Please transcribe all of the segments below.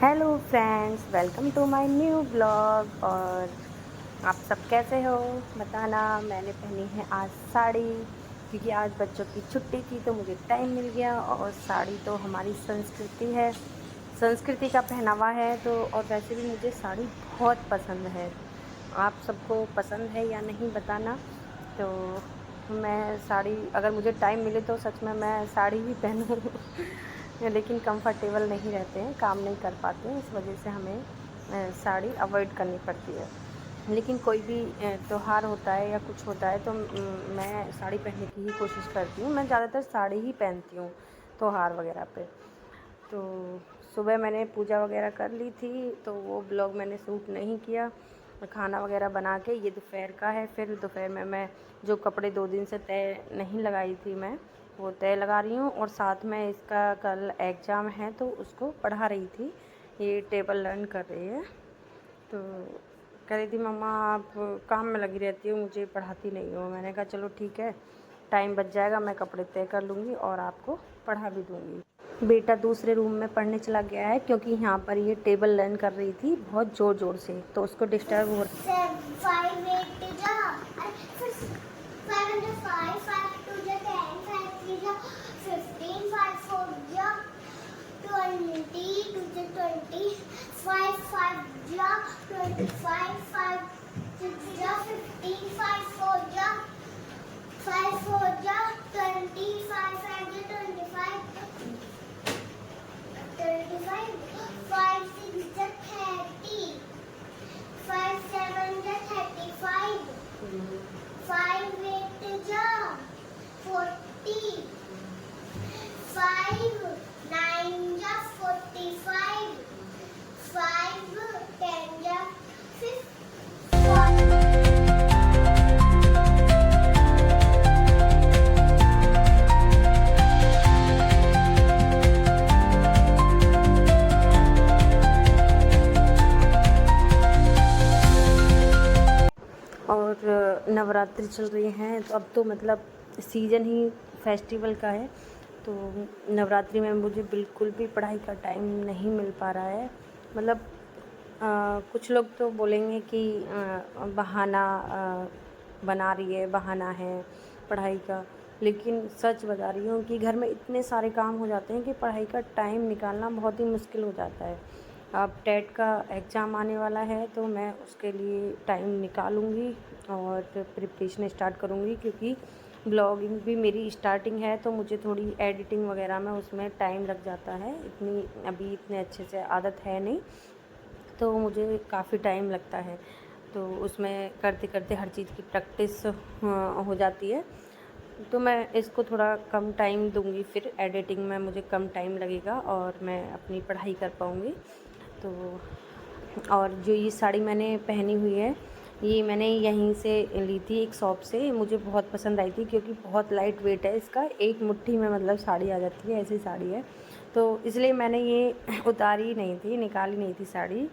Hello friends, welcome to my new blog. और आप सब कैसे हो बताना। मैंने पहनी है आज साड़ी, क्योंकि आज बच्चों की छुट्टी थी तो मुझे टाइम मिल गया। और साड़ी तो हमारी संस्कृति है, संस्कृति का पहनावा है। तो और वैसे भी मुझे साड़ी बहुत पसंद है। आप सबको पसंद है या नहीं बताना। तो मैं साड़ी, अगर मुझे टाइम मिले तो सच में मैं साड़ी ही पहनूँ लेकिन कंफर्टेबल नहीं रहते हैं, काम नहीं कर पाते हैं, इस वजह से हमें साड़ी अवॉइड करनी पड़ती है। लेकिन कोई भी त्योहार होता है या कुछ होता है तो मैं साड़ी पहनने की ही कोशिश करती हूँ। मैं ज़्यादातर साड़ी ही पहनती हूँ त्योहार वगैरह पे। तो सुबह मैंने पूजा वगैरह कर ली थी तो वो ब्लॉग मैंने शूट नहीं किया। खाना वगैरह बना के, ये दोपहर का है। फिर दोपहर में मैं जो कपड़े 2 दिन से तय नहीं लगाई थी, मैं वो तय लगा रही हूँ। और साथ में इसका कल एग्ज़ाम है तो उसको पढ़ा रही थी। ये टेबल लर्न कर रही है। तो कह रही थी मम्मा आप काम में लगी रहती हो, मुझे पढ़ाती नहीं हो। मैंने कहा चलो ठीक है, टाइम बच जाएगा, मैं कपड़े तय कर लूँगी और आपको पढ़ा भी दूँगी। बेटा दूसरे रूम में पढ़ने चला गया है, क्योंकि यहाँ पर ये टेबल लर्न कर रही थी बहुत ज़ोर ज़ोर से, तो उसको डिस्टर्ब हो और नवरात्रि चल रही हैं तो अब तो मतलब सीज़न ही फेस्टिवल का है। तो नवरात्रि में मुझे बिल्कुल भी पढ़ाई का टाइम नहीं मिल पा रहा है। मतलब कुछ लोग तो बोलेंगे कि बहाना बना रही है, बहाना है पढ़ाई का। लेकिन सच बता रही हूँ कि घर में इतने सारे काम हो जाते हैं कि पढ़ाई का टाइम निकालना बहुत ही मुश्किल हो जाता है। अब टेट का एग्ज़ाम आने वाला है तो मैं उसके लिए टाइम निकालूंगी और प्रिपरेशन स्टार्ट करूंगी, क्योंकि ब्लॉगिंग भी मेरी स्टार्टिंग है तो मुझे थोड़ी एडिटिंग वगैरह में उसमें टाइम लग जाता है। इतनी अभी इतने अच्छे से आदत है नहीं, तो मुझे काफ़ी टाइम लगता है। तो उसमें करते करते हर चीज़ की प्रैक्टिस हो जाती है। तो मैं इसको थोड़ा कम टाइम दूंगी, फिर एडिटिंग में मुझे कम टाइम लगेगा और मैं अपनी पढ़ाई कर पाऊँगी। तो और जो ये साड़ी मैंने पहनी हुई है, ये मैंने यहीं से ली थी एक शॉप से। मुझे बहुत पसंद आई थी क्योंकि बहुत लाइट वेट है इसका, एक मुट्ठी में मतलब साड़ी आ जाती है, ऐसी साड़ी है। तो इसलिए मैंने ये उतारी नहीं थी, निकाली नहीं थी, साड़ी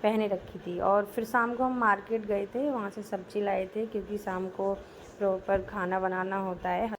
पहने रखी थी। और फिर शाम को हम मार्केट गए थे, वहाँ से सब्ज़ी लाए थे, क्योंकि शाम को प्रॉपर खाना बनाना होता है।